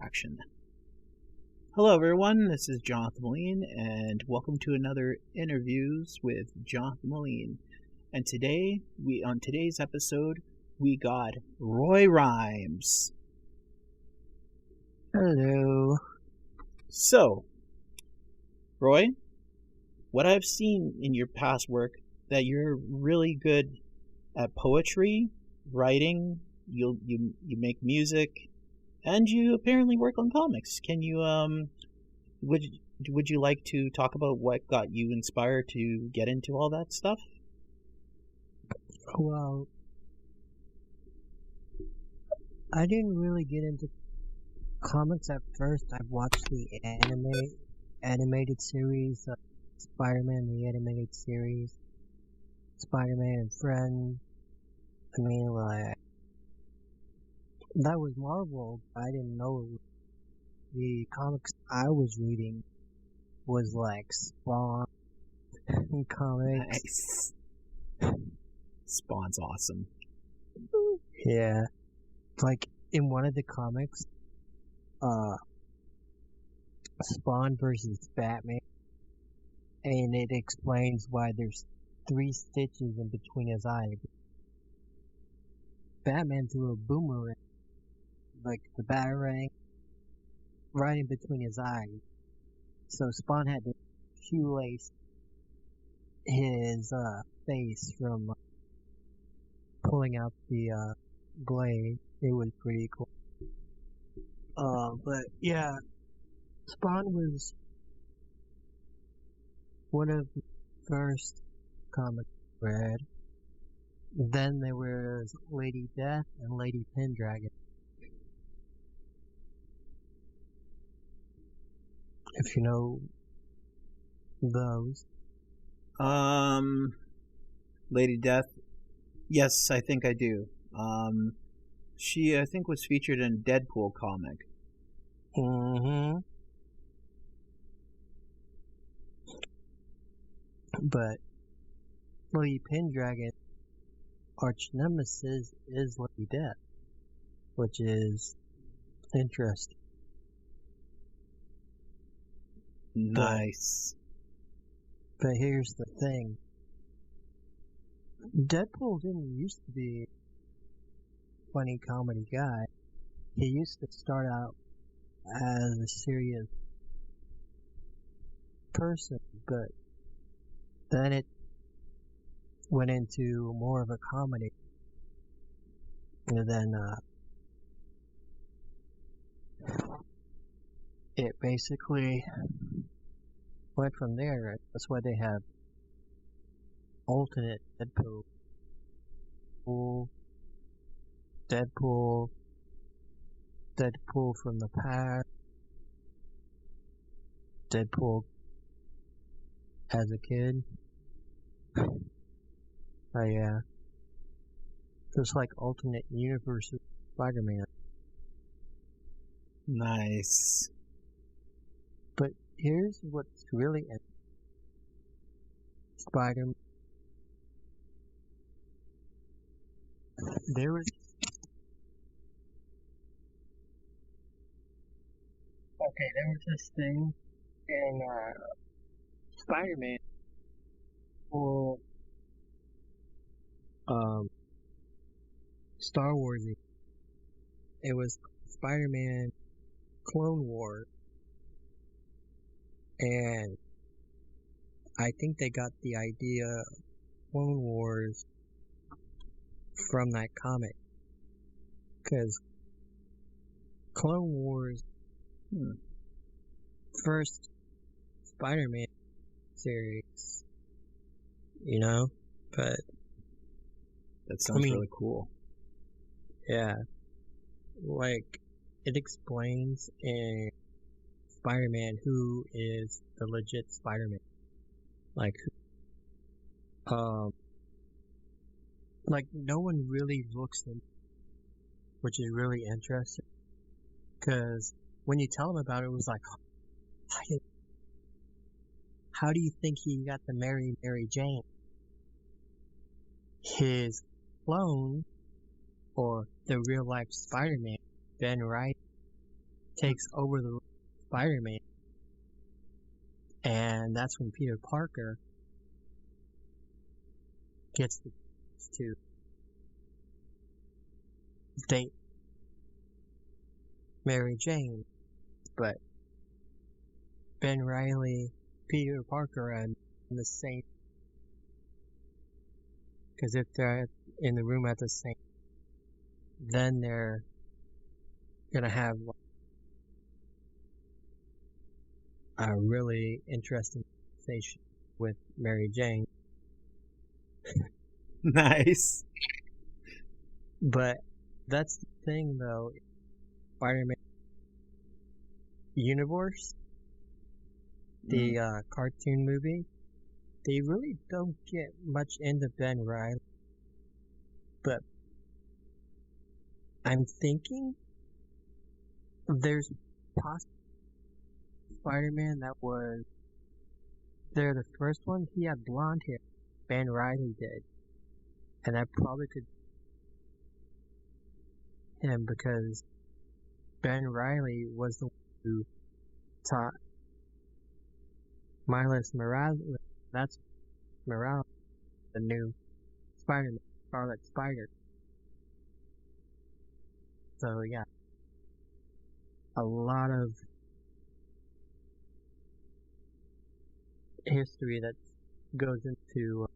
action. Hello everyone, this is Jonathon Moline, and welcome to another Interviews with Jonathon Moline. And on today's episode, we got Roy Rhymes. Hello. So, Roy, what I've seen in your past work, that you're really good at poetry, writing, you make music, and you apparently work on comics. Can you would you like to talk about what got you inspired to get into all that stuff? Well, I didn't really get into comics at first. I watched the animated series, Spider-Man, the animated series, Spider-Man and Friends. I mean, like, that was Marvel. I didn't know it was. The comics I was reading was like Spawn comics. Nice. Spawn's awesome. Yeah. Like, in one of the comics, Spawn versus Batman, and it explains why there's 3 stitches in between his eyes. Batman threw a boomerang, like the batarang, right in between his eyes. So Spawn had to shoelace his face from pulling out the blade. It was pretty cool. But yeah, Spawn was one of the first comics I read. Then there was Lady Death and Lady Pendragon. If you know those. Lady Death. Yes, I think I do. She, I think, was featured in a Deadpool comic. Mm-hmm. But Lady Pendragon, arch nemesis, is Lady Death, which is interesting. Nice. But here's the thing. Deadpool didn't used to be a funny comedy guy. He used to start out as a serious person, but then it went into more of a comedy. And then it basically went from there. That's why they have alternate Deadpool, Deadpool from the past, Deadpool as a kid. Oh yeah. Just like alternate universes Spider-Man. Nice. But here's what's really interesting. Spider-Man. There was this thing in Spider-Man for Star Wars. It was Spider-Man Clone Wars, and I think they got the idea of Clone Wars from that comic, because Clone Wars, first Spider-Man series, you know, but that sounds really cool. Yeah, like, it explains in Spider-Man who is the legit Spider-Man, like no one really looks in, which is really interesting, because when you tell them about it, it was like, how do you think he got to marry Mary Jane? His clone, or the real life Spider-Man, Ben Wright, takes over the Spider-Man, and that's when Peter Parker gets the chance to date Mary Jane, but Ben Reilly, Peter Parker, and the same. Because if they're in the room at the same, then they're gonna have a really interesting conversation with Mary Jane. Nice. But that's the thing, though. Spider-Man universe, the cartoon movie, they really don't get much into Ben Reilly. But I'm thinking there's possibly Spider-Man that was there the first one. He had blonde hair. Ben Reilly did. And that probably could him because Ben Reilly was the one who taught Miles Morales. That's Morales, the new Spider-Man, Scarlet Spider. So yeah, a lot of history that goes into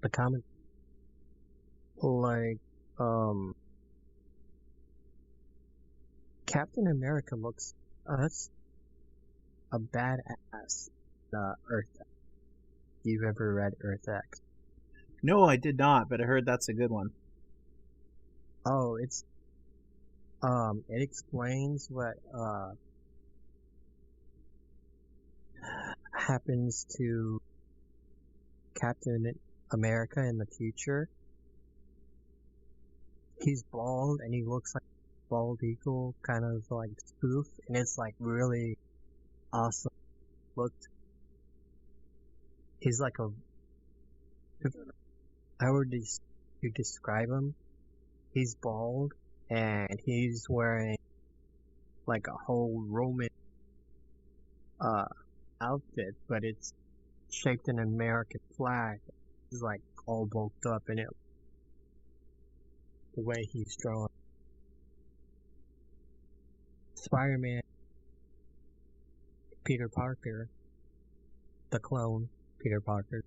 the comic, like Captain America looks that's a badass Earth X. You've ever read Earth X? No, I did not, but I heard that's a good one. Oh, it's it explains what happens to Captain America in the future. He's bald and he looks like a bald eagle, kind of like spoof, and it's like really awesome looked. He's like if I were to describe him, he's bald and he's wearing like a whole Roman outfit, but it's shaped in an American flag. He's like all bulked up in it. The way he's drawn. Spider-Man, Peter Parker, the clone, Peter Parker,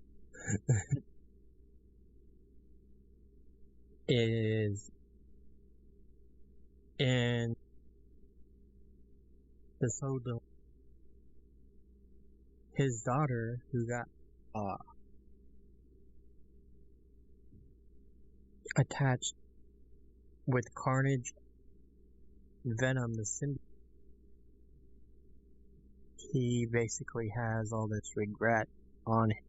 is in the Soda. His daughter, who got attached with Carnage, Venom, the symbiote, he basically has all this regret on him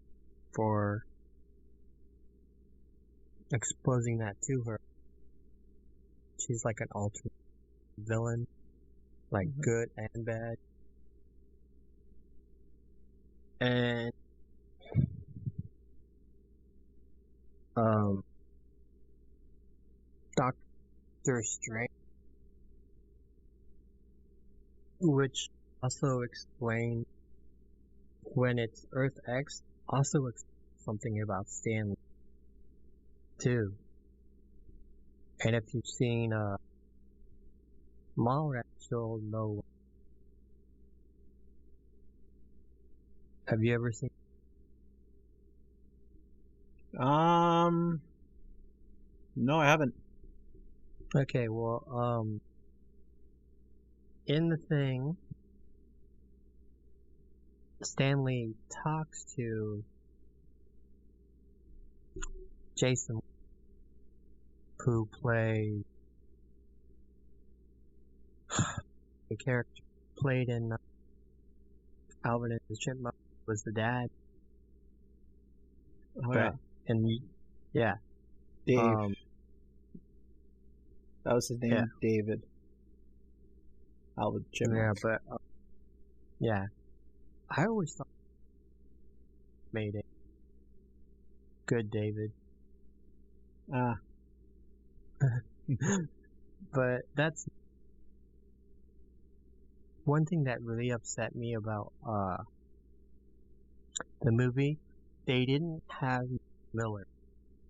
for exposing that to her. She's like an alternate villain, like good and bad. And Doctor Strange, which also explains when it's Earth X, also explains something about Stanley too. And if you've seen Mallrats, you'll know. Have you ever seen? No, I haven't. Okay, well, in the thing, Stanley talks to Jason, who plays the character played in Alvin and the Chipmunk, was the dad. Oh, yeah. And yeah, Dave. That was his name, yeah. David. Alvin Chipmunk. Yeah, but yeah, I always thought made it good, David. But that's one thing that really upset me about the movie. They didn't have Miller,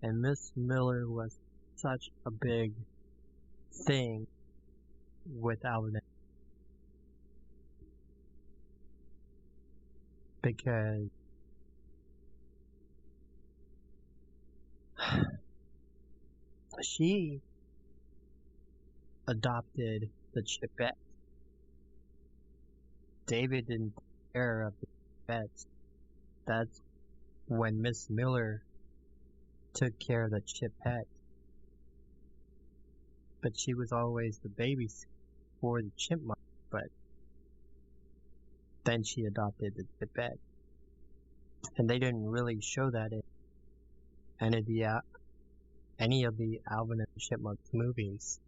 and Miss Miller was such a big thing with Alvin because she adopted the Chipette. David didn't take care of the Chipettes. That's when Miss Miller took care of the Chipette. But she was always the babysitter for the chipmunk, but then she adopted the Chipette. And they didn't really show that in any of the Alvin and the Chipmunks movies.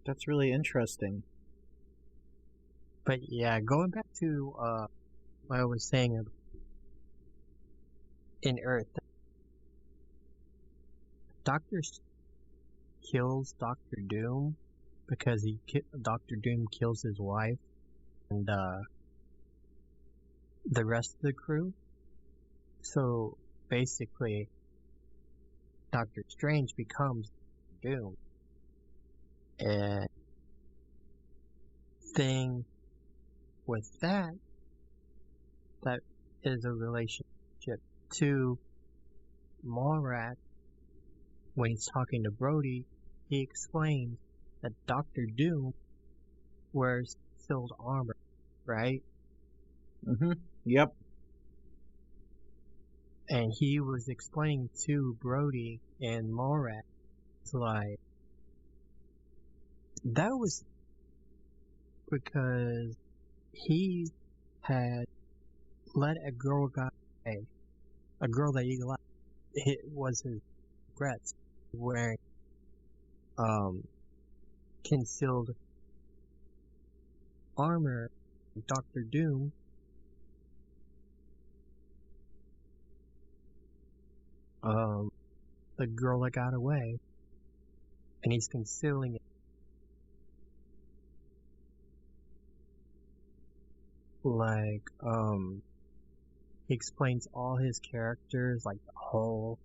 That's really interesting. But yeah, going back to what I was saying in Earth, Doctor kills Doctor Doom because Doctor Doom kills his wife and the rest of the crew. So basically, Doctor Strange becomes Doom. And thing with that is a relationship to Mallrat. When he's talking to Brody, he explains that Doctor Doom wears concealed armor, right? Yep. And he was explaining to Brody and Mallrat, like, that was because he had let a girl go away. A girl that he liked. It was his regrets wearing concealed armor. Doctor Doom the girl that got away, and he's concealing it. Like, he explains all his characters, like the whole,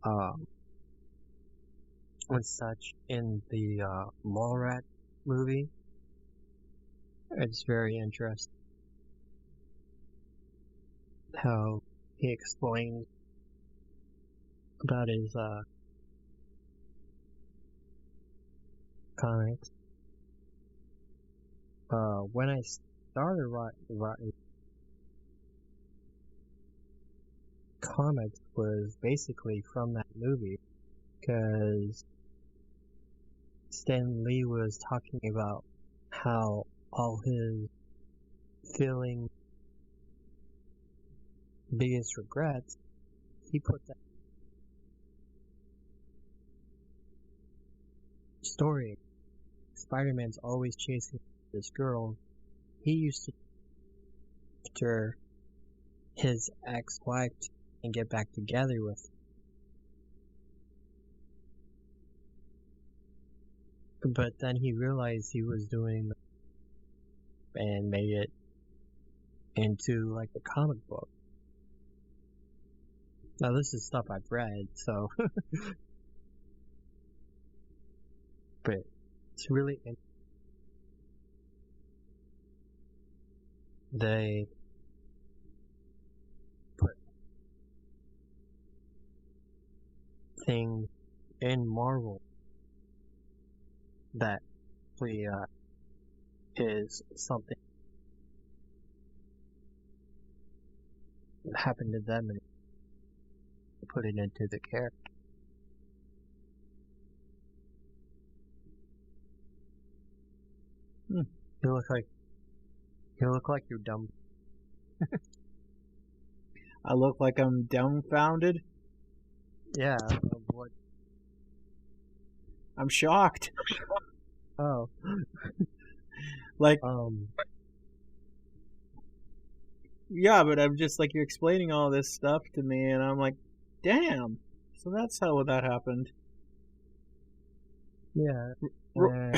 and such in the, Mallrat movie. It's very interesting how he explains about his, comics. When I started writing comics was basically from that movie, because Stan Lee was talking about how all his biggest regrets, he put that story. Spider-Man's always chasing this girl. He used to after his ex-wife and get back together with her. But then he realized he was doing and made it into like a comic book. Now this is stuff I've read, so but it's really they put things in Marvel that really is something that happened to them and put it into the character. You look like you're dumb. I look like I'm dumbfounded. Yeah. What? I'm shocked. Oh. Like. Yeah, but I'm just like, you're explaining all this stuff to me, and I'm like, damn. So that's how that happened. Yeah. Ro-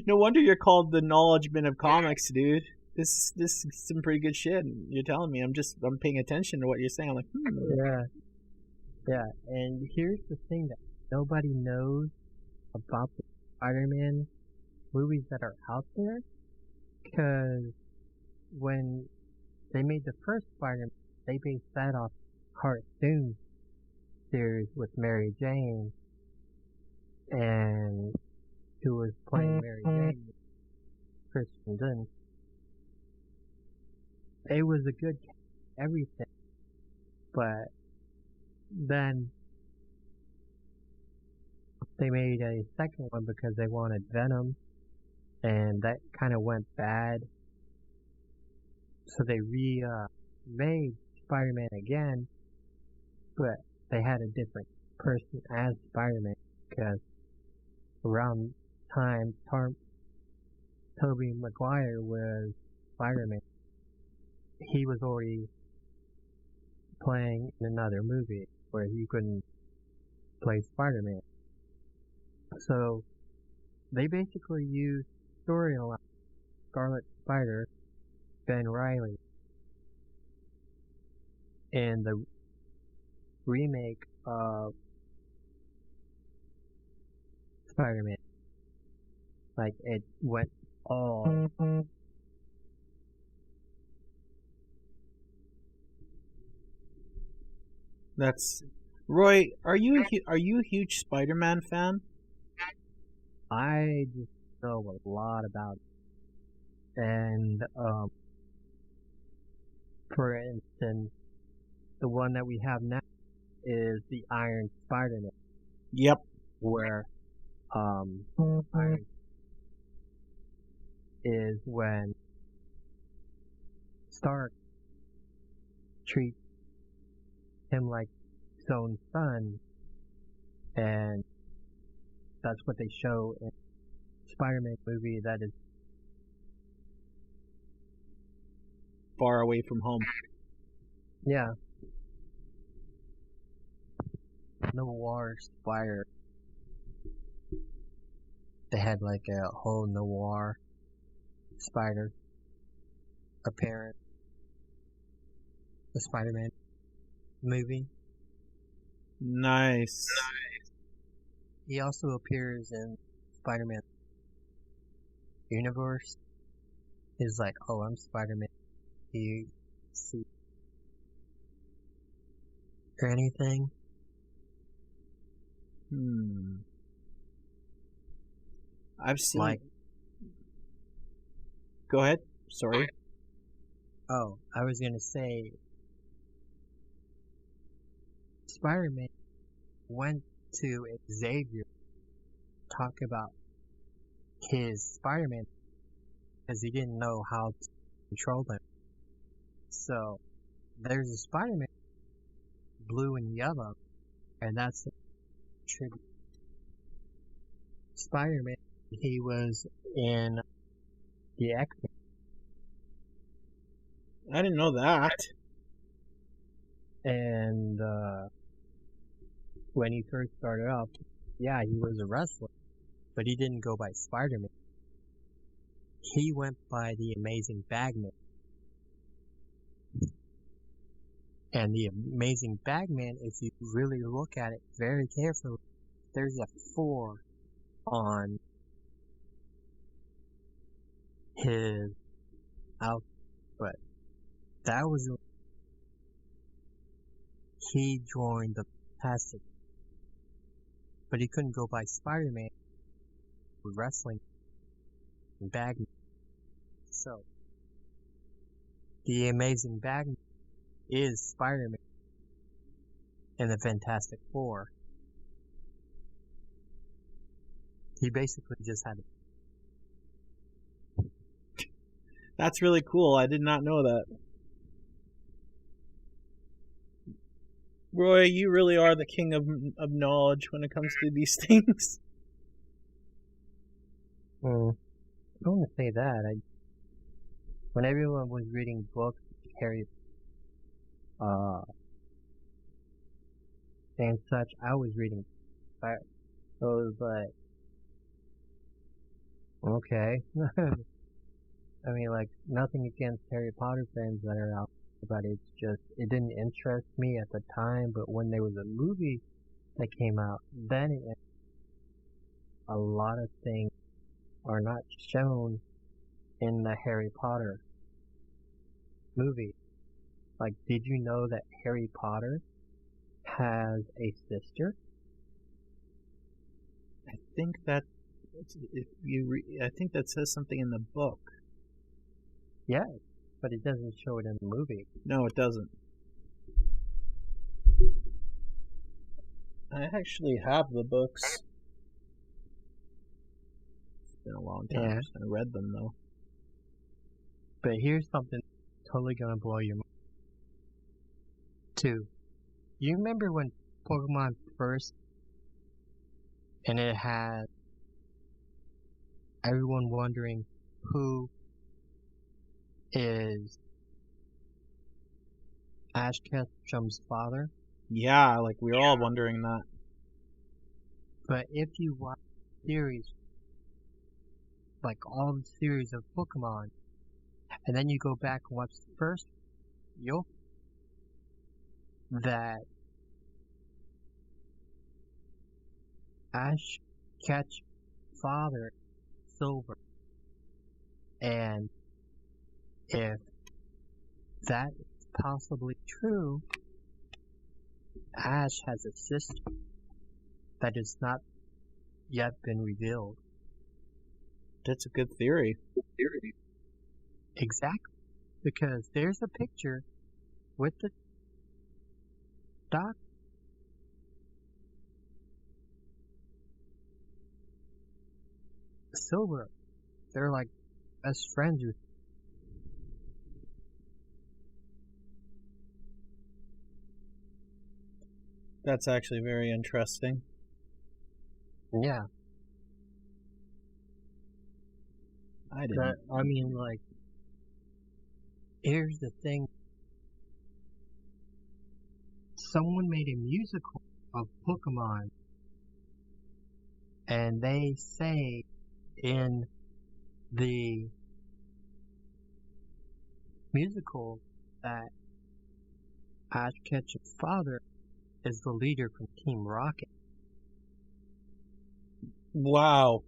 No wonder you're called the knowledgeman of comics, dude. This is some pretty good shit. You're telling me. I'm paying attention to what you're saying. I'm like, Yeah. Yeah. And here's the thing that nobody knows about the Spider-Man movies that are out there. Because when they made the first Spider-Man, they based that off cartoon series with Mary Jane, and who was playing Mary Jane, Kristen Dunst. It was a good everything, but then they made a second one because they wanted Venom, and that kind of went bad. So they made Spider-Man again, but they had a different person as Spider-Man because around time Tobey Maguire was Spider-Man. He was already playing in another movie where he couldn't play Spider-Man. So they basically used storyline Scarlet Spider, Ben Reilly, in the remake of Spider-Man. Like, it went all... That's Roy. Are you a huge Spider-Man fan? I just know a lot about it. And, for instance, the one that we have now is the Iron Spider-Man. Yep. Where, Iron is when Stark treats him like his own son, and that's what they show in Spider-Man movie that is Far away from home. yeah. Noir Spider. They had like a whole noir spider appearance. The Spider-Man movie. Nice. He also appears in Spider-Man universe. He's like, oh, I'm Spider-Man. You see or anything? I've seen. Like, go ahead. Sorry. oh, I was gonna say, Spider-Man went to Xavier to talk about his Spider-Man because he didn't know how to control them. So there's a Spider-Man blue and yellow, and that's the tribute. Spider-Man, he was in the X-Men. I didn't know that. And when he first started off, yeah, he was a wrestler, but he didn't go by Spider-Man. He went by the Amazing Bagman. And the Amazing Bagman, if you really look at it very carefully, there's a 4 on his outfit. But that was he joined the Fantastic, but he couldn't go by Spider-Man with wrestling and Bagman. So the Amazing Bagman is Spider-Man in the Fantastic Four. He basically just had it. That's really cool. I did not know that. Roy, you really are the king of knowledge when it comes to these things. I don't want to say that. When everyone was reading books, Harry, and such, I was reading. So it was like, Okay. I mean, like, nothing against Harry Potter fans that are out, but it's just, it didn't interest me at the time, but when there was a movie that came out, then a lot of things are not shown in the Harry Potter movie. Like, did you know that Harry Potter has a sister? I think that I think that says something in the book. Yes, but it doesn't show it in the movie. No, it doesn't. I actually have the books. It's been a long time Yeah. since I read them, though. But here's something totally gonna blow your mind. Too. You remember when Pokemon first, and it had everyone wondering who is Ash Ketchum's father? Yeah, like we were all wondering that. But if you watch series, like all the series of Pokemon, and then you go back and watch the first, you'll that Ash Ketchum's father is Silver. And if that is possibly true, Ash has a sister that has not yet been revealed. That's a good theory. Exactly. Because there's a picture with the doc. Silver. They're like best friends with. That's actually very interesting. Yeah. I didn't. I mean, like, here's the thing. Someone made a musical of Pokemon, and they say in the musical that Ash Ketchum's father is the leader from Team Rocket. Wow.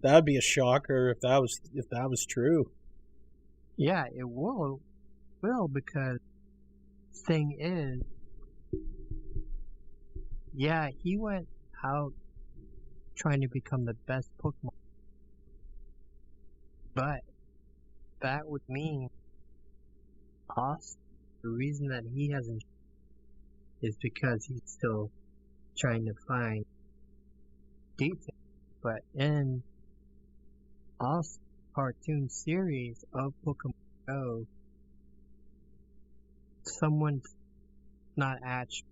That'd be a shocker if that was true. Yeah, it will because thing is, yeah, he went out trying to become the best Pokemon, but that would mean us. The reason that he hasn't is because he's still trying to find details. But in us cartoon series of Pokemon Go, someone's not Ash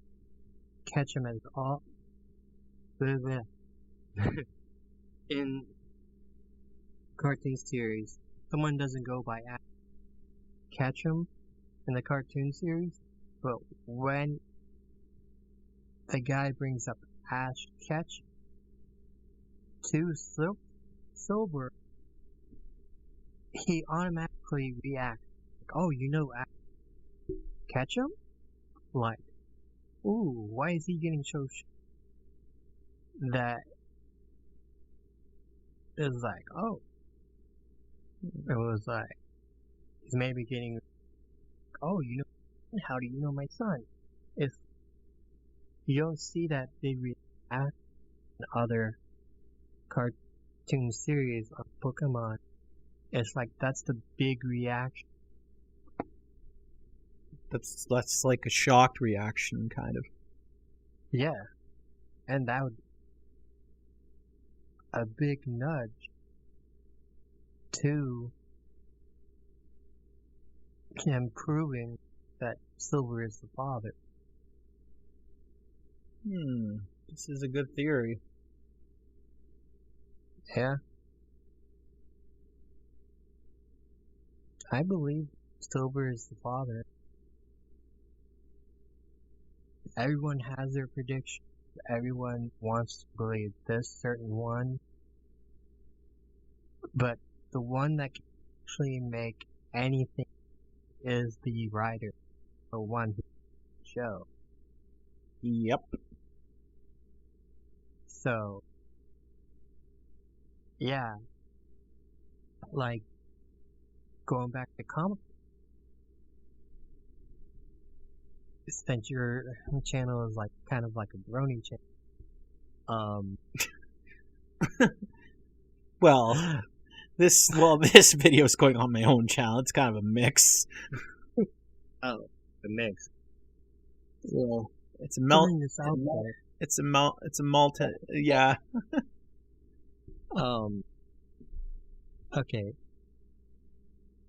Ketchum as all in cartoon series. Someone doesn't go by Ash Ketchum in the cartoon series, but when the guy brings up Ash Ketchum to Silver, he automatically reacts like, "Oh, you know Ash Ketchum?" Like, "Ooh, why is he getting so that is like, oh." It was like, he's maybe getting, "Oh, you know, how do you know my son?" If you don't see that big reaction in other cartoon series of Pokemon, it's like that's the big reaction. That's like a shocked reaction, kind of. Yeah, and that would a big nudge to him proving that Silver is the father. This is a good theory. Yeah. I believe Silver is the father. Everyone has their predictions. Everyone wants to believe this certain one. But the one that can actually make anything is the writer, the one who show. Yep. So, yeah, like going back to comic, since your channel is like kind of like a brony channel. Well, this video is going on my own channel. It's kind of a mix. Oh, the mix. Well, it's a It's a multi. Yeah. Okay.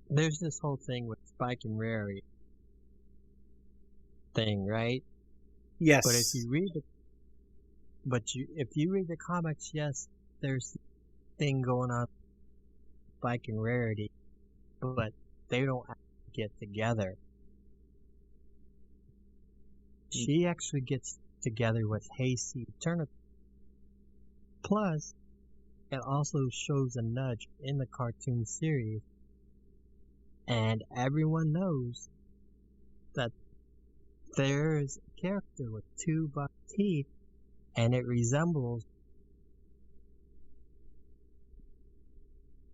There's this whole thing with Spike and Rory thing, right? Yes. But if you read the comics, yes, there's a thing going on with Spike and Rarity, but they don't actually get together. She actually gets together with Hayseed Turnip. Plus, it also shows a nudge in the cartoon series, and everyone knows that there's a character with 2 buck teeth, and it resembles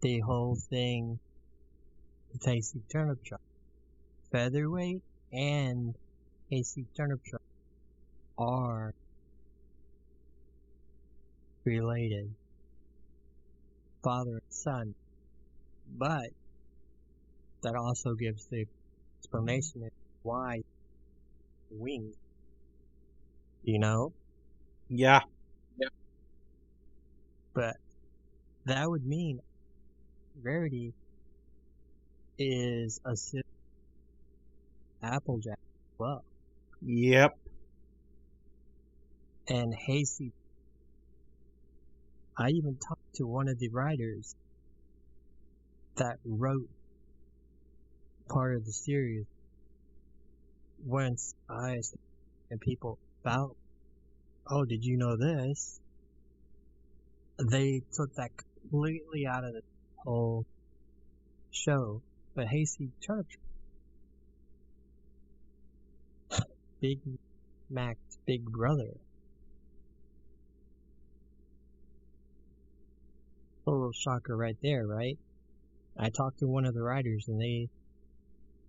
the whole thing with Hayseed Turnip Truck. Featherweight and Hayseed Turnip Truck are related, father and son, but that also gives the explanation of why wings, you know? Yeah. But that would mean Rarity is a Applejack as well. Yep. And Hayseed, I even talked to one of the writers that wrote part of the series once I asked people about, oh, did you know this? They took that completely out of the whole show. But Hayseed Turnip, Big Mac's big brother. A little shocker right there, right? I talked to one of the writers and they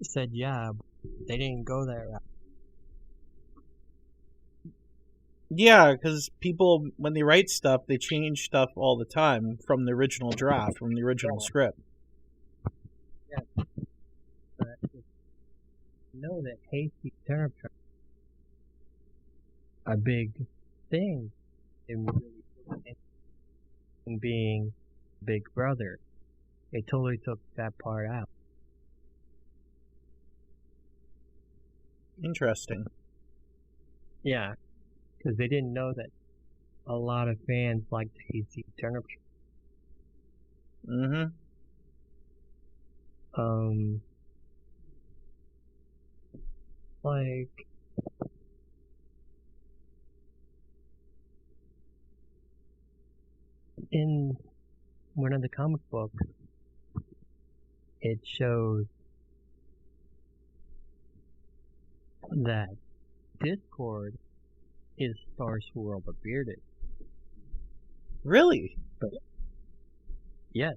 said, yeah, they didn't go that route. Yeah, because people, when they write stuff, they change stuff all the time from the original draft, from the original script. Yeah. But you know that Hayseed Turnip Truck, a big thing in being big brother. They totally took that part out. Interesting. Yeah, because they didn't know that a lot of fans liked Hayseed Turnip Truck. Like, in one of the comic books, it shows that Discord is Starswirl the Bearded. Really? But, yes.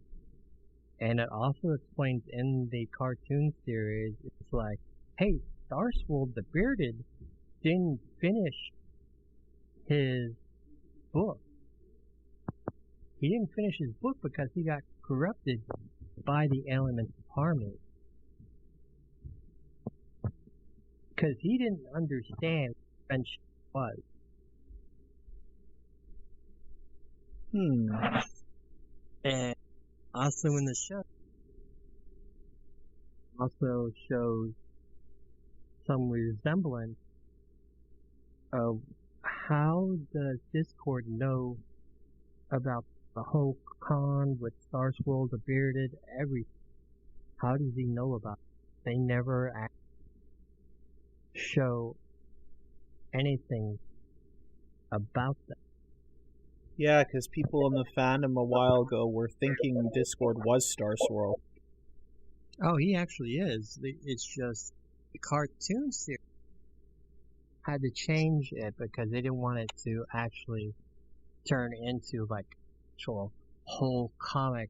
And it also explains in the cartoon series, it's like, hey, Starswirl the Bearded didn't finish his book. He didn't finish his book because he got corrupted by the elements of harmony. Because he didn't understand what friendship was. And also in the show, also shows some resemblance of how does Discord know about the whole con with Starswirl the Bearded, everything. How does he know about it? They never actually show anything about that. Yeah, because people in the fandom a while ago were thinking Discord was Star Swirl. Oh, he actually is. It's just the cartoon series had to change it because they didn't want it to actually turn into like actual whole comic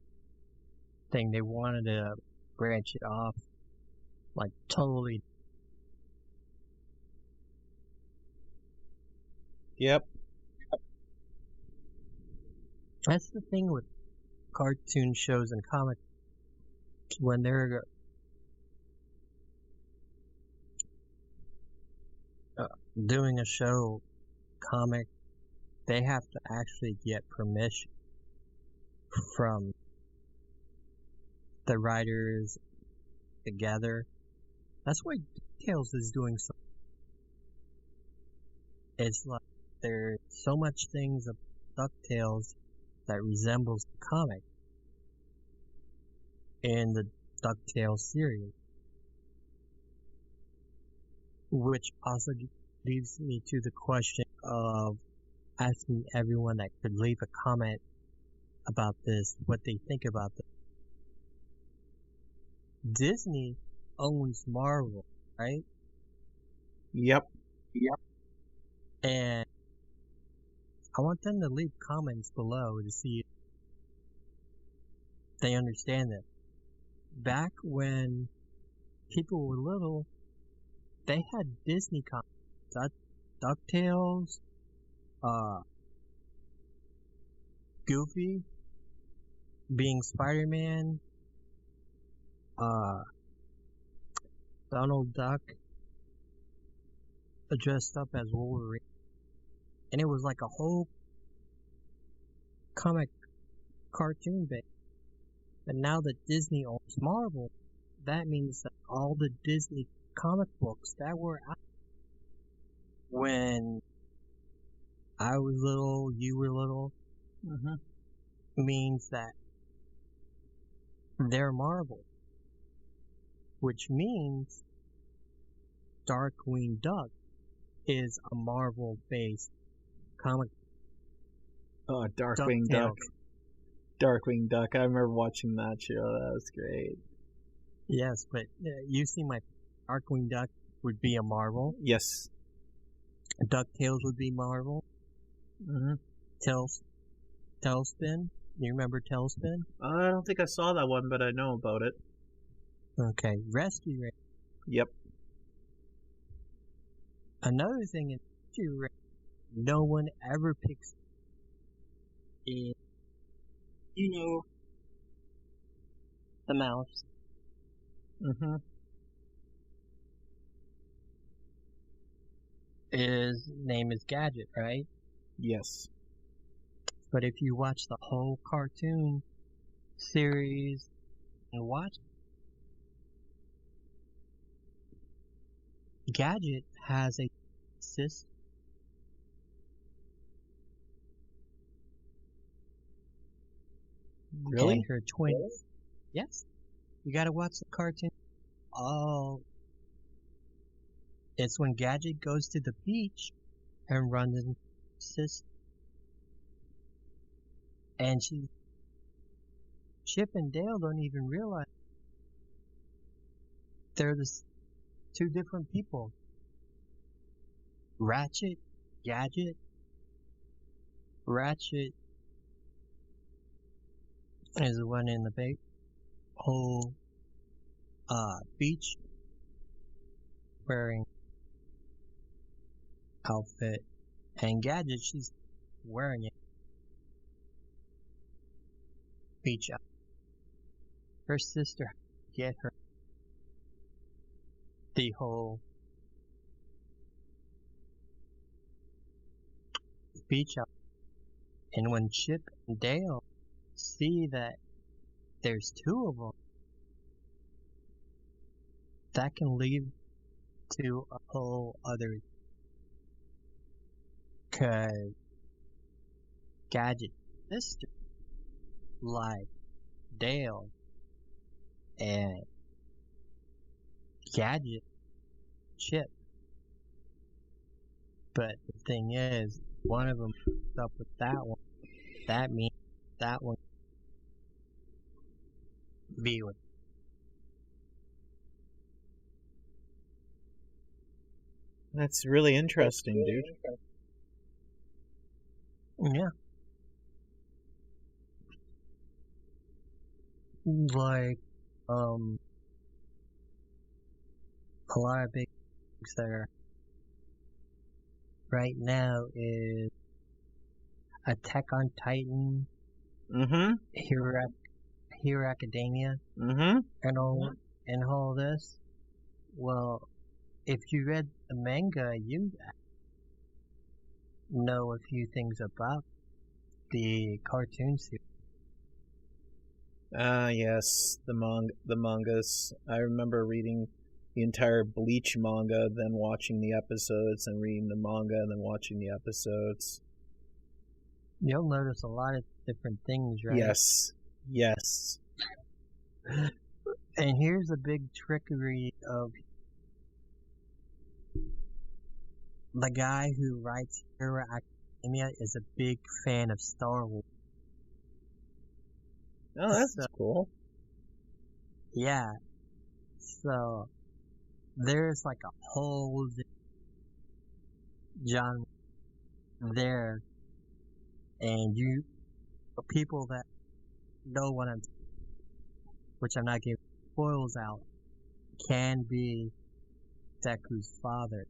thing. They wanted to branch it off like totally. Yep. That's the thing with cartoon shows and comics when they're doing a show comic, they have to actually get permission from the writers together. That's why DuckTales is doing so. It's like there's so much things of DuckTales that resembles the comic in the DuckTales series. Which also leads me to the question of asking everyone that could leave a comment about this, what they think about this. Disney owns Marvel, right? Yep. And I want them to leave comments below to see if they understand that. Back when people were little, they had Disney comics. DuckTales, Goofy, being Spider-Man, Donald Duck, dressed up as Wolverine. And it was like a whole comic cartoon base. And now that Disney owns Marvel, that means that all the Disney comic books that were out when I was little, you were little, means that they're Marvel. Which means Darkwing Duck is a Marvel-based comic. Oh, Darkwing Duck. Darkwing Duck. I remember watching that show. That was great. Yes, but you see my Darkwing Duck would be a Marvel. Yes. DuckTales would be Marvel. Tailspin. You remember Tailspin? I don't think I saw that one, but I know about it. Okay. Rescue Rangers. Yep. Another thing is, no one ever picks is, the mouse. His name is Gadget, right? Yes. But if you watch the whole cartoon series and watch, Gadget has a sister. Really? And her twins. Yes. You gotta watch the cartoon. Oh. It's when Gadget goes to the beach and runs into sister. And Chip and Dale don't even realize they're the two different people. Ratchet, Gadget. Ratchet is the one in the big whole beach wearing outfit, and Gadget, she's wearing it. Beach outfit. Her sister get her the whole beach outfit. And when Chip and Dale see that there's two of them, that can lead to a whole other, cause Gadget's sister, like Dale and Gadget, Chip. But the thing is, one of them hooked up with that one, that means that one be with. That's really interesting, dude. Yeah. Like, a lot of big things that are right now is Attack on Titan, Mm-hmm. Hero Academia, Mm-hmm. and all this. Well, if you read the manga, you know a few things about the cartoon series. Yes, the mangas. I remember reading the entire Bleach manga, then watching the episodes, and reading the manga, and then watching the episodes. You'll notice a lot of different things, right? Yes. Yes. And here's a big trickery of the guy who writes Hero Academia is a big fan of Star Wars. Oh, that's cool. Yeah. So there's like a whole genre there, and people that know what which I'm not giving spoils out, can be Deku's father.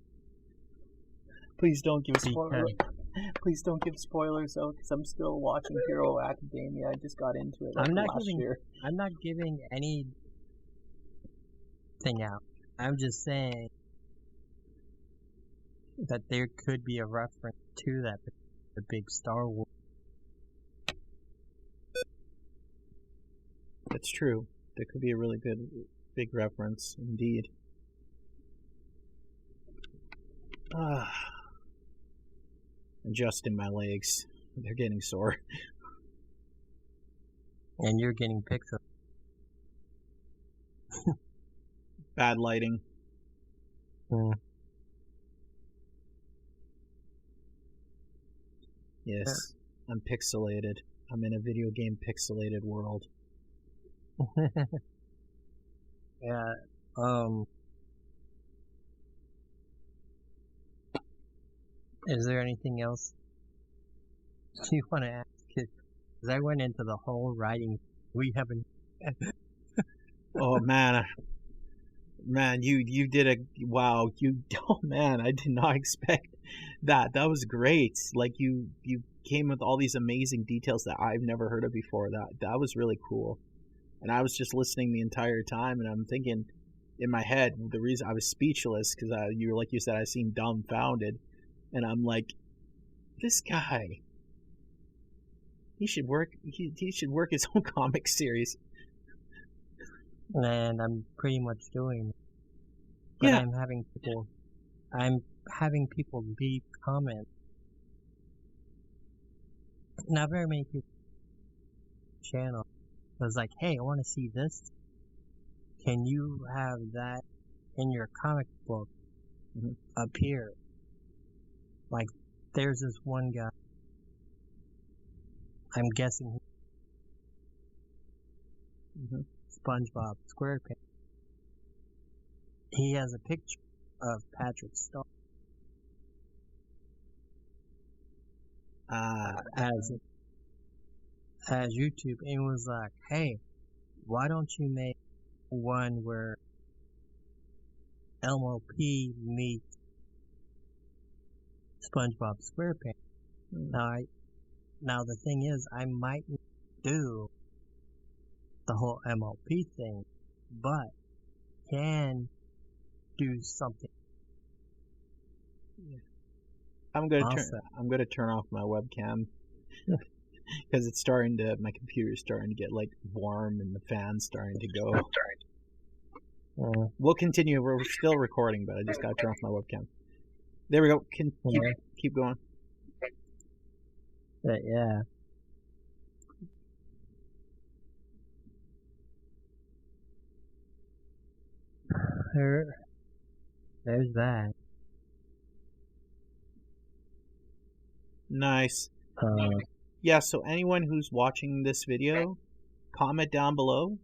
Please don't give spoilers. Please don't give spoilers though, because I'm still watching Hero Academia. I just got into it last year. I'm not giving anything out. I'm just saying that there could be a reference to that, the big Star Wars. That's true. There could be a really good big reference, indeed. Adjusting my legs. They're getting sore. And you're getting pixel. Bad lighting. Yes, I'm pixelated. I'm in a video game pixelated world. Yeah, is there anything else you want to ask? Because I went into the whole writing. We haven't. Oh man, you did a wow. Oh man, I did not expect that. That was great. Like you came with all these amazing details that I've never heard of before. That was really cool. And I was just listening the entire time, and I'm thinking in my head, the reason I was speechless because like you said, I seemed dumbfounded, and I'm like, this guy, he should work. He should work his own comic series. And I'm pretty much doing it. But Yeah. I'm having people leave comments. Not very many people on the channel. I was like, hey, I want to see this. Can you have that in your comic book appear? Like, there's this one guy. I'm guessing SpongeBob SquarePants. He has a picture of Patrick Star as YouTube, and was like, hey, why don't you make one where MLP meets SpongeBob SquarePants? Now the thing is, I might do the whole MLP thing, but can do something. I'm gonna turn off my webcam because it's my computer's starting to get like warm and the fan's starting to go. We'll continue. We're still recording, but I just gotta turn off my webcam. There we go. Keep going. Yeah. There's that. Nice. Yeah, so anyone who's watching this video, comment down below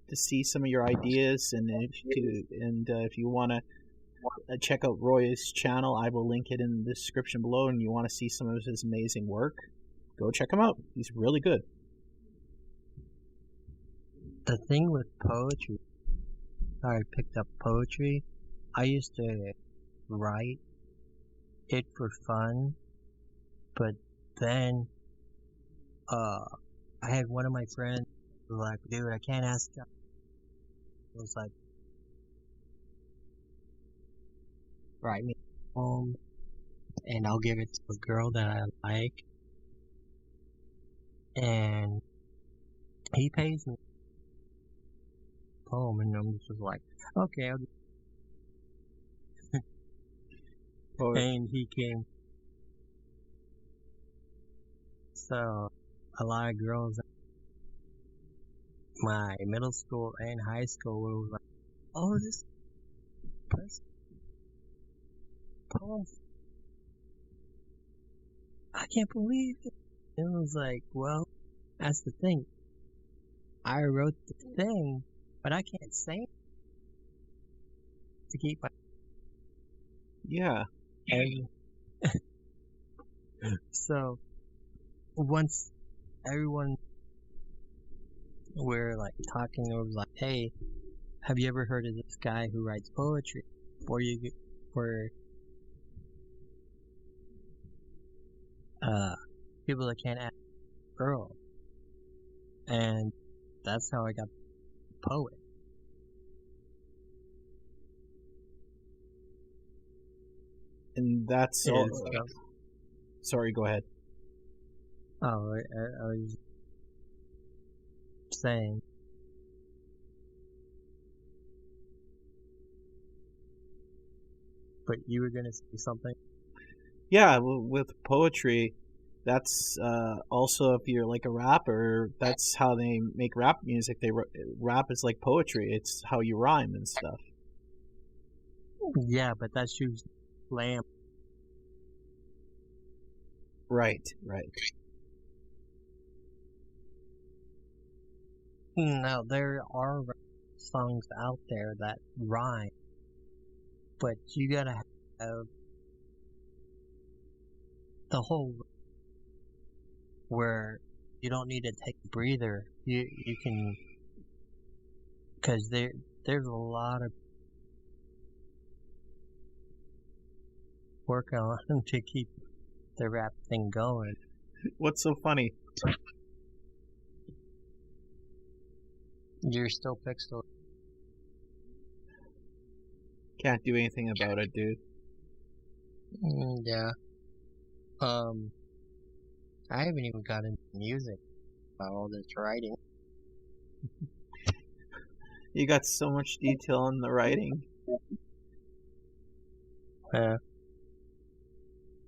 to see some of your ideas, and if you want to check out Roy's channel, I will link it in the description below, and you want to see some of his amazing work, go check him out. He's really good. The thing with poetry, I picked up poetry. I used to write it for fun, but then I had one of my friends was like, dude, I can't ask you. I was like, write me a poem and I'll give it to a girl that I like, and he pays me a poem, and I'm just like, okay, I'll do. And he came. So a lot of girls in my middle school and high school were like, oh, this person poem, I can't believe it. And I was like, well, that's the thing. I wrote the thing, but I can't say it to keep my... Yeah. So once everyone were like talking, it was like, hey, have you ever heard of this guy who writes poetry for people that can't ask a girl? And that's how I got poet. And that's all. Sorry, go ahead. Oh, I was saying. But you were gonna say something? Yeah, well, with poetry, that's also, if you're like a rapper, that's how they make rap music. Rap is like poetry. It's how you rhyme and stuff. Yeah, but that's usually slam. Right, right. Now, there are songs out there that rhyme, but you gotta have the whole where you don't need to take a breather. You can, because there's a lot of work on to keep the rap thing going. What's so funny? You're still pixel. Can't do anything about it, dude. Yeah. I haven't even got into music about all this writing. You got so much detail in the writing. Yeah.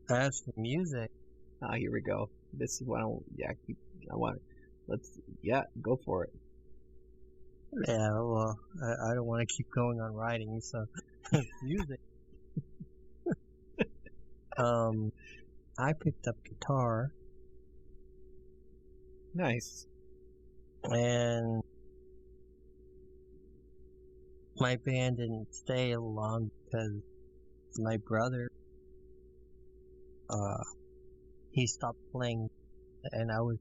As for music, Ah, here we go. This is what go for it. yeah, well, I don't want to keep going on writing, so music. I picked up guitar. Nice. And my band didn't stay long because my brother, he stopped playing, and I was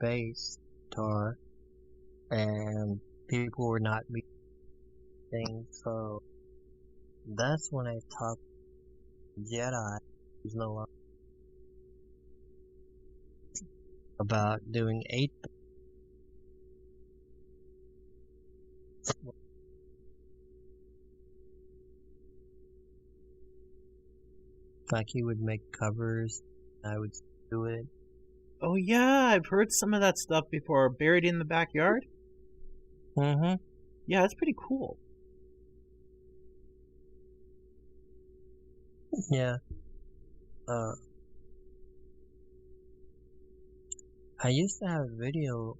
bass guitar, and people were not meeting things, so that's when I talked to Jedi, who's no longer, about doing 8. Like he would make covers, I would do it. Oh yeah, I've heard some of that stuff before. Buried in the Backyard? Mm-hmm. Yeah, that's pretty cool. Yeah. I used to have a video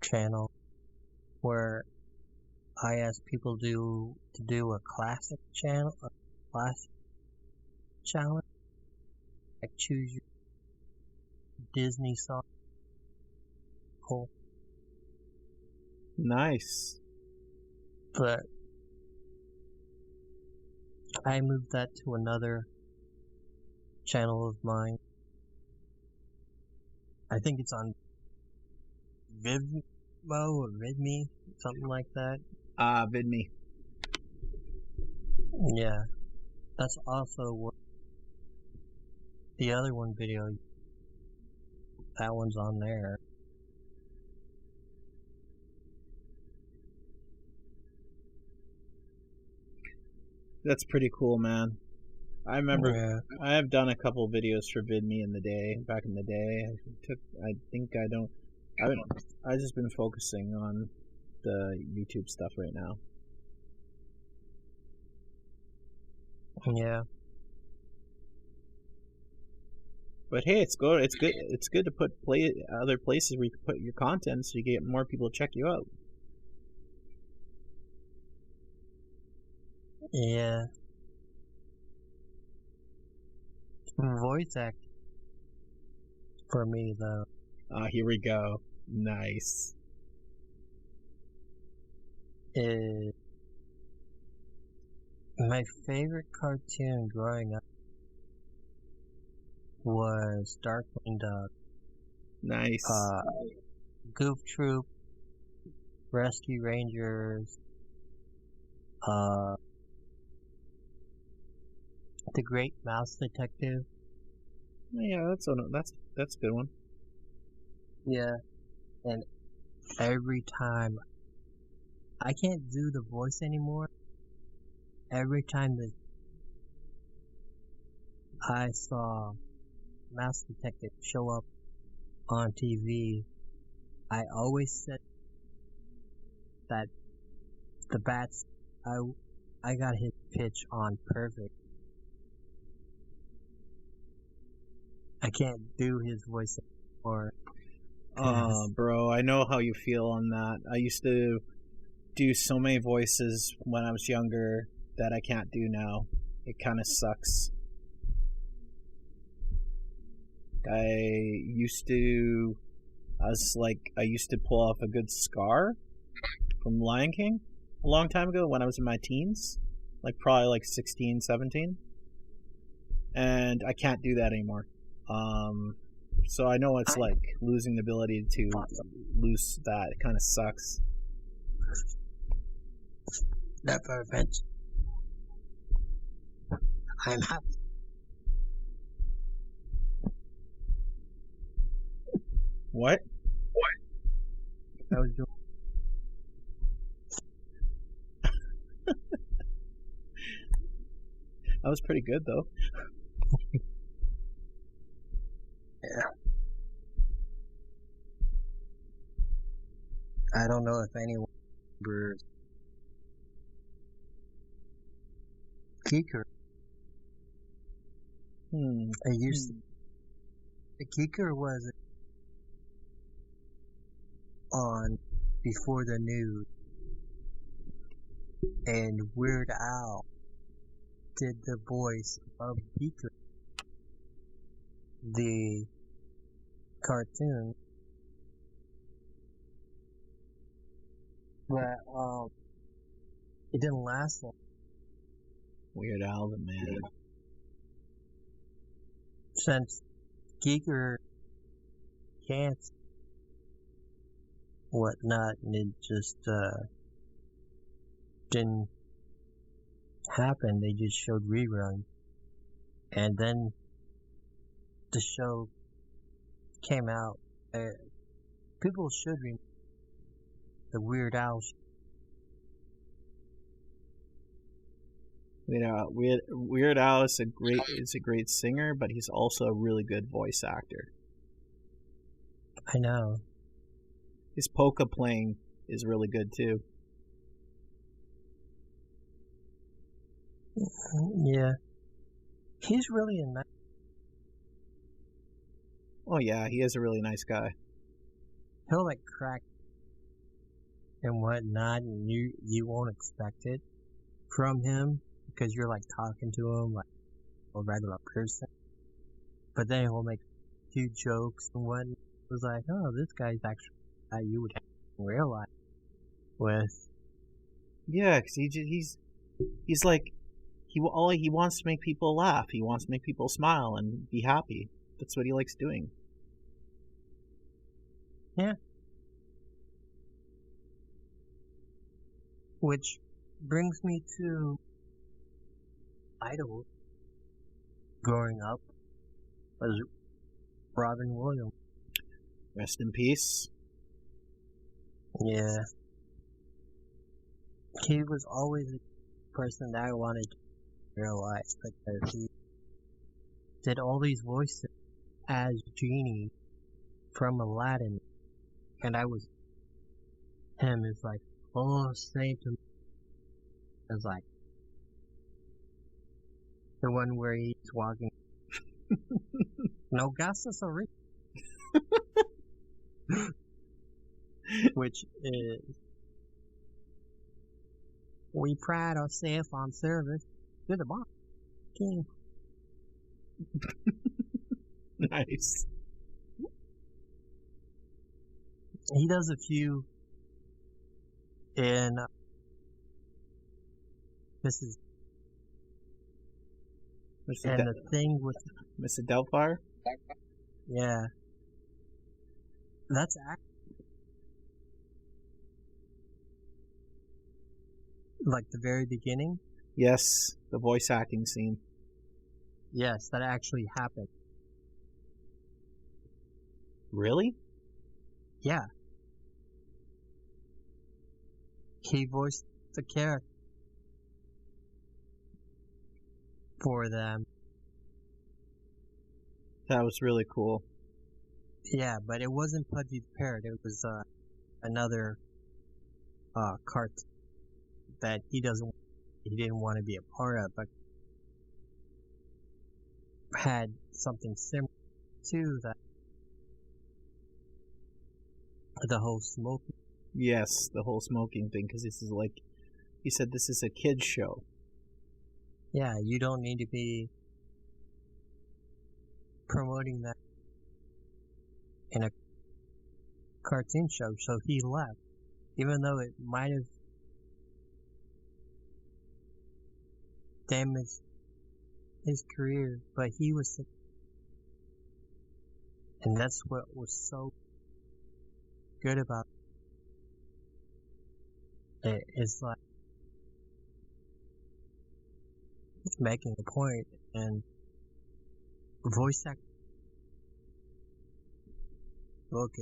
channel where I asked people to do a classic channel, a classic challenge. Like choose your Disney song. Cool. Nice. But I moved that to another channel of mine. I think it's on Vivmo or Vidme, something like that. VidMe. Yeah. That's also what the other one video, that one's on there. That's pretty cool, man. I remember Yeah. I have done a couple videos for VidMe back in the day. I've just been focusing on the YouTube stuff right now. Yeah. But hey, it's good. It's good to put other places where you can put your content, so you get more people to check you out. Yeah. Voice acting for me though. Here we go. Nice. Is my favorite cartoon growing up was Darkwing Duck. Nice. Goof Troop, Rescue Rangers, The Great Mouse Detective. Yeah, that's a good one. Yeah, and every time I can't do the voice anymore. Every time that I saw Mouse Detective show up on TV, I always said that the bats, I got his pitch on perfect. I can't do his voice anymore. Bro, I know how you feel on that. I used to do so many voices when I was younger that I can't do now. It kind of sucks. I used to pull off a good Scar from Lion King a long time ago when I was in my teens, probably 16, 17. And I can't do that anymore. So I know it's like losing the ability to lose that. It kind of sucks. That prevents. I'm happy. What? I was doing. That was pretty good though. Yeah. I don't know if anyone remembers Keeker. Keeker was on Before the News, and Weird Al did the voice of Keeker, the cartoon. But it didn't last long. Weird Al, the man. Since Keeker can't whatnot, and it just didn't happen. They just showed reruns, and then the show came out. People should remember the Weird Al show. Weird Al is a great singer, but he's also a really good voice actor. I know. His polka playing is really good too. Yeah. He's really a nice. Oh yeah, he is a really nice guy. He'll crack and whatnot, and you won't expect it from him because you're talking to him a regular person. But then he'll make a few jokes and what. It was like, oh, this guy's actually that you would have in real life with. Yeah, because he's like he wants to make people laugh. He wants to make people smile and be happy. That's what he likes doing. Yeah. Which brings me to idol growing up was Robin Williams. Rest in peace. Yeah. He was always a person that I wanted to realize because he did all these voices as Genie from Aladdin. And I was him is like, oh, say to me. I was like, the one where he's walking. No gastos are rich. Which is, we pride ourselves on service to the boss king. Nice. He does a few in this is and the thing with Mr. Doubtfire. Yeah, that's like the very beginning. Yes, the voice acting scene. Yes, that actually happened. Really? Yeah. He voiced the character for them. That was really cool. Yeah, but it wasn't Pudgy the Parrot. It was another cartoon that he didn't want to be a part of, but had something similar to that. The whole smoking. Yes, the whole smoking thing, because this is like, he said this is a kid's show. Yeah, you don't need to be promoting that in a cartoon show, so he left. Even though it might have damaged his career, but he was, and that's what was so good about it. It's like making a point and voice acting. Look,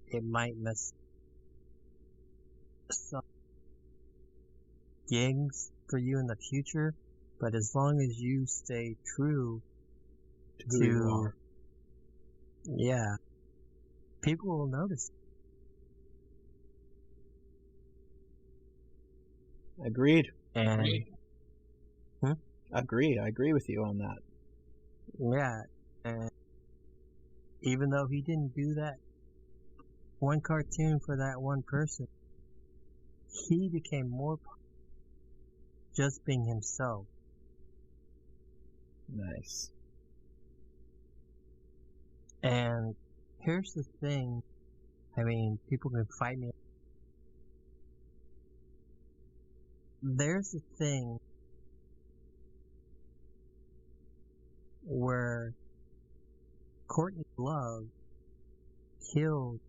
it might mess some gigs for you in the future, but as long as you stay true To who you are. Yeah, people will notice. Agreed. And Agree. I agree with you on that. yeah, and even though he didn't do that one cartoon for that one person, he became more popular just being himself. Nice. And here's the thing, I mean, people can fight me. There's a thing where Courtney Love killed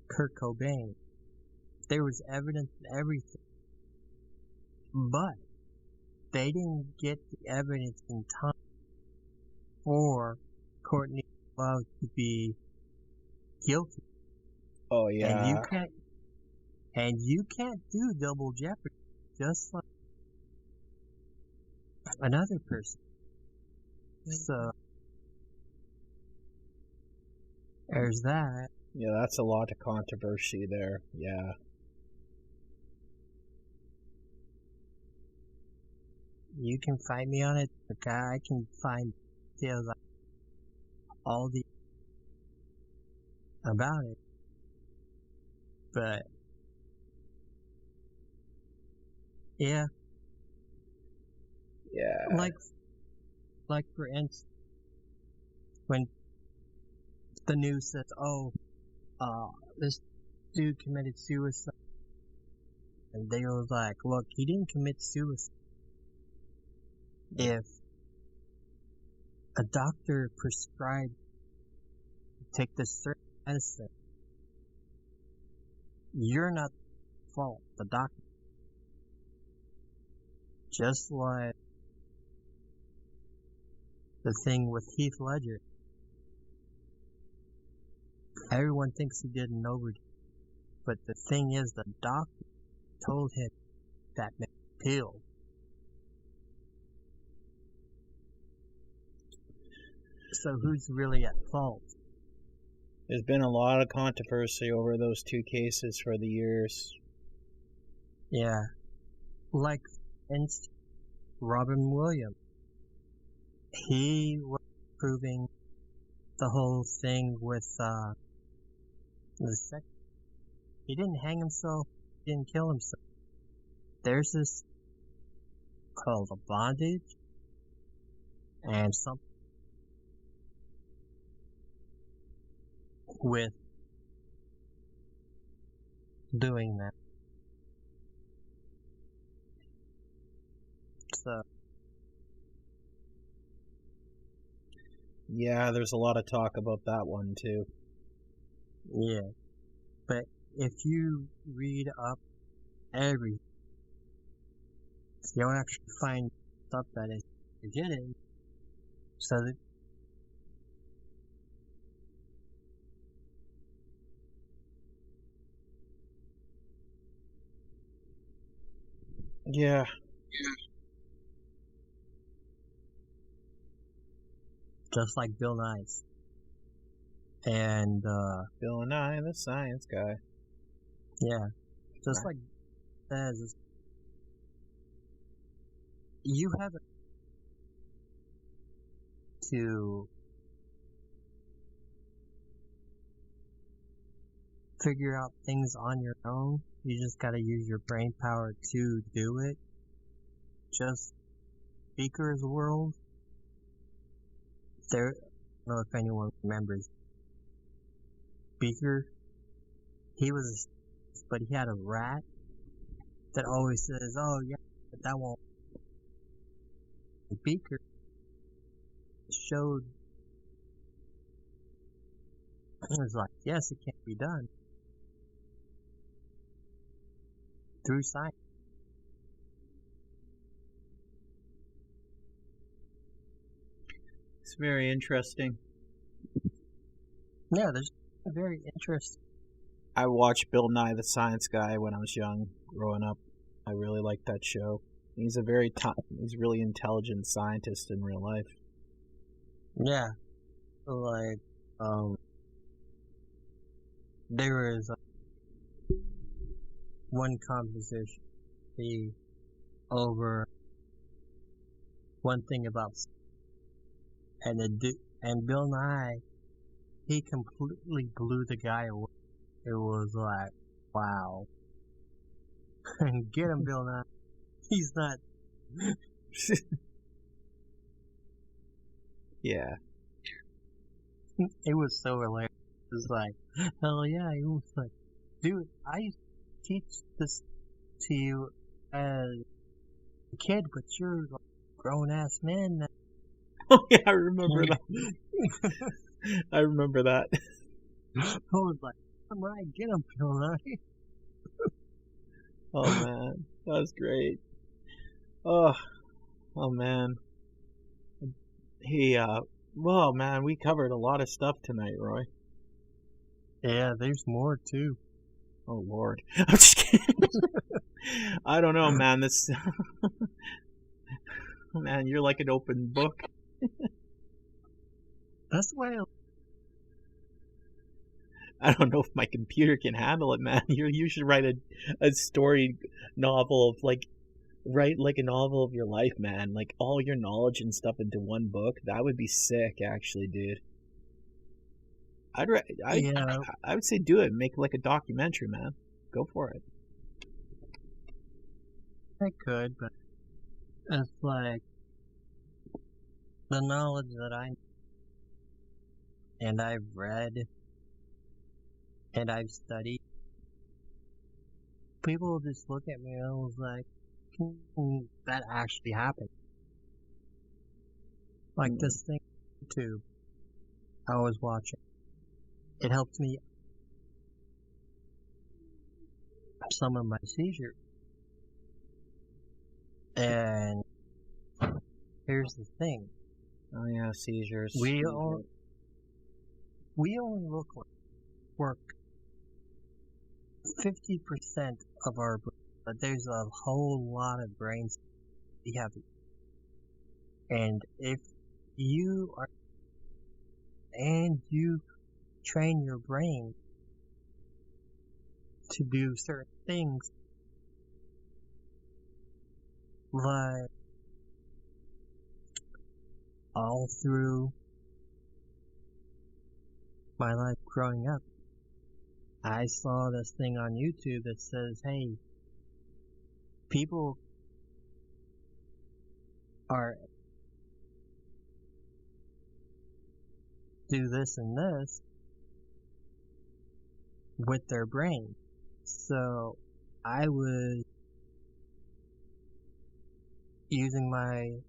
Kurt Cobain. There was evidence and everything. But they didn't get the evidence in time for Courtney Love to be guilty. Oh yeah. And you can't do double jeopardy just like another person. So there's that. Yeah, that's a lot of controversy there. Yeah. You can fight me on it, but I can find details like all the about it. But yeah, Yeah. Like for instance, when the news says, "Oh, this dude committed suicide," and they were like, "Look, he didn't commit suicide. If a doctor prescribed take this certain medicine, you're not the fault. The doctor." Just like the thing with Heath Ledger. Everyone thinks he did an overdose, but the thing is, the doctor told him that pill. So who's really at fault? There's been a lot of controversy over those two cases for the years. Yeah. Like, Robin Williams. He was proving the whole thing with the sex. He didn't hang himself. He didn't kill himself. There's this called a bondage and something with doing that. So yeah, there's a lot of talk about that one too. Yeah, but if you read up everything, you'll actually find stuff that is forgetting. So that yeah. Just like Bill Nye's. And Bill Nye, the science guy. Yeah. Just like says, you have to figure out things on your own. You just gotta use your brain power to do it. Just Beaker's World. There, I don't know if anyone remembers. Beaker, but he had a rat that always says, "Oh yeah, but that won't." Beaker showed, it was like, yes, it can be done through science. It's very interesting. Yeah, there's very interesting. I watched Bill Nye the Science Guy when I was young, growing up. I really liked that show. He's a he's a really intelligent scientist in real life. Yeah, like there was one conversation over one thing about, and Bill Nye, he completely blew the guy away. It was like, wow. Get him, Bill Nye. He's not. Yeah. It was so hilarious. It was like, hell yeah. He was like, dude, I used to teach this to you as a kid, but you're a grown ass man now. Oh yeah, I remember that. I remember that. I was like, come on, get him, Bill Nye. Oh man, that was great. Oh man. Well man, we covered a lot of stuff tonight, Roy. Yeah, there's more too. Oh Lord. I'm just kidding. I don't know, man. This man, you're like an open book. That's why I don't know if my computer can handle it, man. You should write a story novel of write like a novel of your life, man. Like all your knowledge and stuff into one book. That would be sick, actually, dude. I would say do it. Make like a documentary, man. Go for it. I could, but it's like the knowledge that and I've read and I've studied, people just look at me and I was like, that actually happened. Like this thing on YouTube I was watching. It helped me some of my seizures. And here's the thing. Oh yeah, seizures. We only work 50% of our brain, but there's a whole lot of brains we have. And if you are, and you train your brain to do certain things, like all through my life growing up, I saw this thing on YouTube that says, hey, people are do this and this with their brain. So I was using my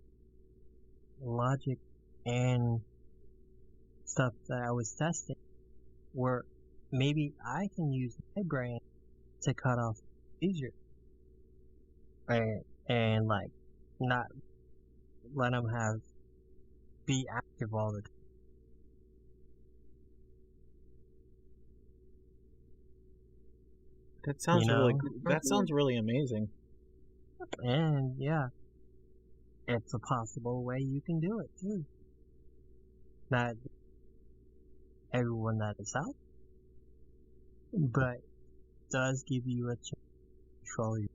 logic and stuff that I was testing, where maybe I can use my brain to cut off seizure and like not let them be active all the time. That sounds sounds really amazing. And yeah, it's a possible way you can do it too. Not everyone that is out, but does give you a chance to control your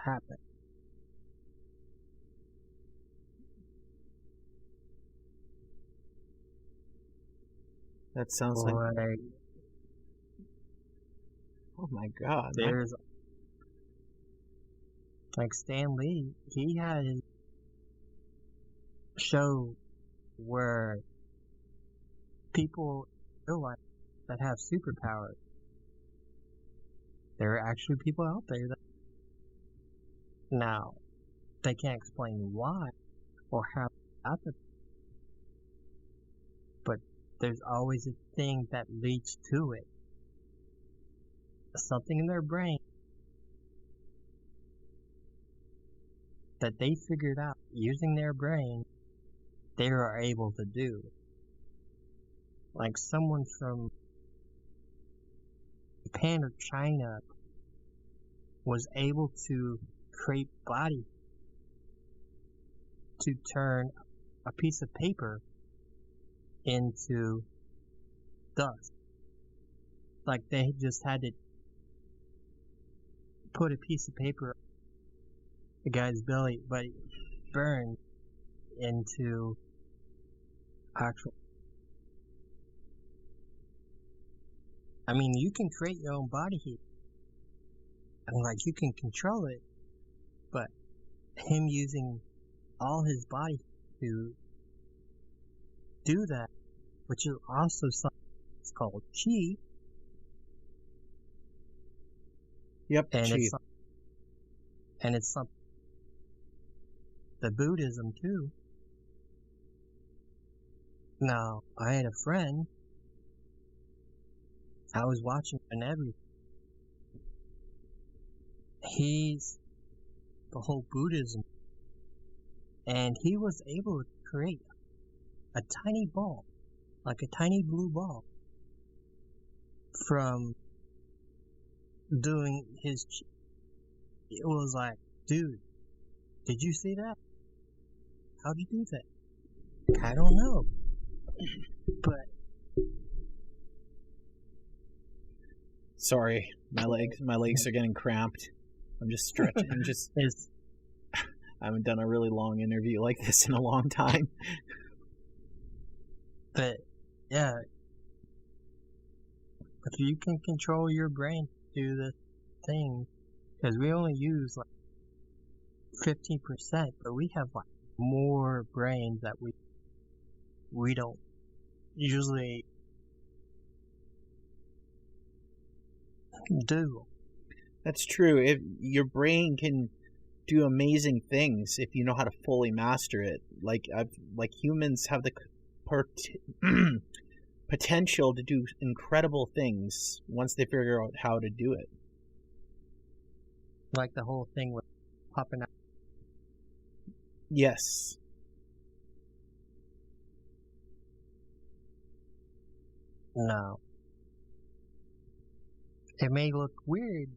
happen. That sounds oh my god. There's like Stan Lee, he had his show where people in real life that have superpowers. There are actually people out there that now they can't explain why or how it happened, but there's always a thing that leads to it. Something in their brain that they figured out using their brain they are able to do. Like someone from Japan or China was able to create body to turn a piece of paper into dust. Like they just had to put a piece of paper on the guy's belly, but it burned into actual. I mean, you can create your own body heat. And like you can control it, but him using all his body to do that, which is also something that's called chi. Yep, and chi. It's something the Buddhism too. Now, I had a friend, I was watching and everything. He's the whole Buddhism, and he was able to create a tiny ball, like a tiny blue ball, from doing his chi. It was like, dude, did you see that? How'd you do that? I don't know. But sorry, my legs are getting cramped. I'm just stretching. I haven't done a really long interview like this in a long time. But yeah, if you can control your brain to do this thing, because we only use like 15%, but we have like more brains that we don't usually do. That's true. If your brain can do amazing things if you know how to fully master it. Like humans have the potential to do incredible things once they figure out how to do it. Like the whole thing with popping out. Yes. No. It may look weird.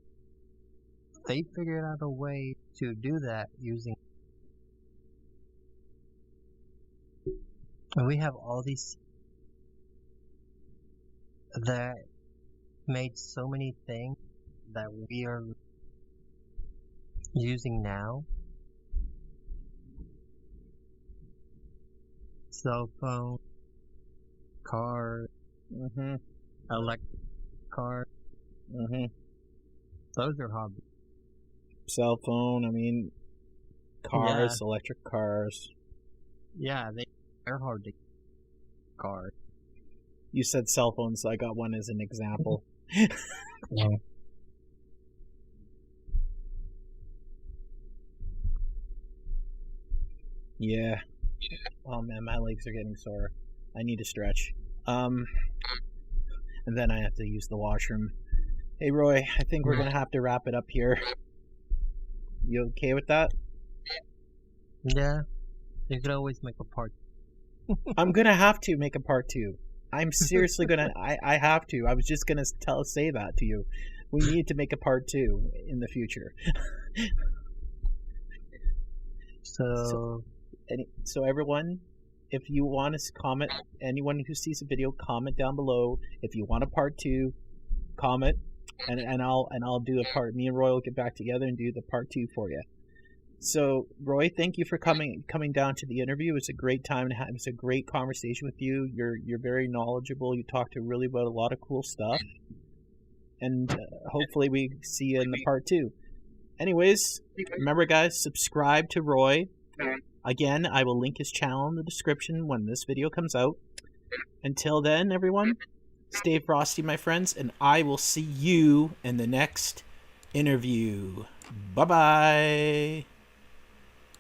They figured out a way to do that using. And we have all these that made so many things that we are using now. Cell phone, car, electric car. Those are hobbies. Cell phone, I mean, cars, electric cars. Yeah, they're hard to cars. You said cell phones, so I got one as an example. Yeah. Yeah. Oh man, my legs are getting sore. I need to stretch. And then I have to use the washroom. Hey Roy, I think we're gonna have to wrap it up here. You okay with that? Yeah. You could always make a part. I'm gonna have to make a part 2. I'm seriously gonna. I have to. I was just gonna say that to you. We need to make a part 2 in the future. So everyone, if you want to comment, anyone who sees a video, comment down below. If you want a part 2, comment, and I'll do a part. Me and Roy will get back together and do the part 2 for you. So Roy, thank you for coming down to the interview. It was a great time to have. It was a great conversation with you. You're very knowledgeable. You talked to really about a lot of cool stuff, and hopefully we see you in the part 2. Anyways, remember guys, subscribe to Roy. Again, I will link his channel in the description when this video comes out. Until then, everyone, stay frosty, my friends, and I will see you in the next interview. Bye-bye.